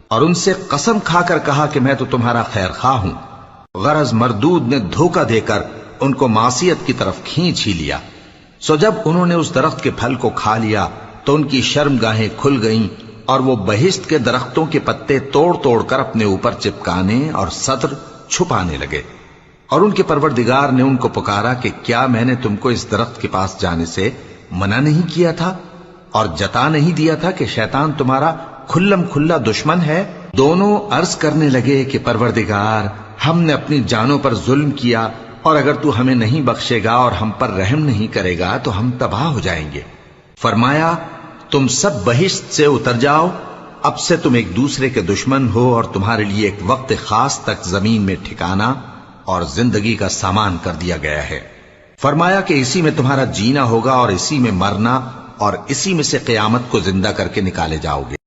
اور ان سے قسم کھا کر کہا کہ میں تو تمہارا خیر خواہ ہوں۔ غرض مردود نے دھوکہ دے کر ان کو معصیت کی طرف کھینچ ہی لیا۔ سو جب انہوں نے اس درخت کے پھل کو کھا لیا تو ان کی شرمگاہیں کھل گئیں اور وہ بہشت کے درختوں کے پتے توڑ توڑ کر اپنے اوپر چپکانے اور سطر چھپانے لگے۔ اور ان کے پروردگار نے ان کو پکارا کہ کیا میں نے تم کو اس درخت کے پاس جانے سے منع نہیں کیا تھا اور جتا نہیں دیا تھا کہ شیطان تمہارا کھلم کھلا دشمن ہے؟ دونوں عرض کرنے لگے کہ پروردگار، ہم نے اپنی جانوں پر ظلم کیا، اور اگر تو ہمیں نہیں بخشے گا اور ہم پر رحم نہیں کرے گا تو ہم تباہ ہو جائیں گے۔ فرمایا تم سب بہشت سے اتر جاؤ، اب سے تم ایک دوسرے کے دشمن ہو اور تمہارے لیے ایک وقت خاص تک زمین میں ٹھکانا اور زندگی کا سامان کر دیا گیا ہے۔ فرمایا کہ اسی میں تمہارا جینا ہوگا اور اسی میں مرنا اور اسی میں سے قیامت کو زندہ کر کے نکالے جاؤ گے۔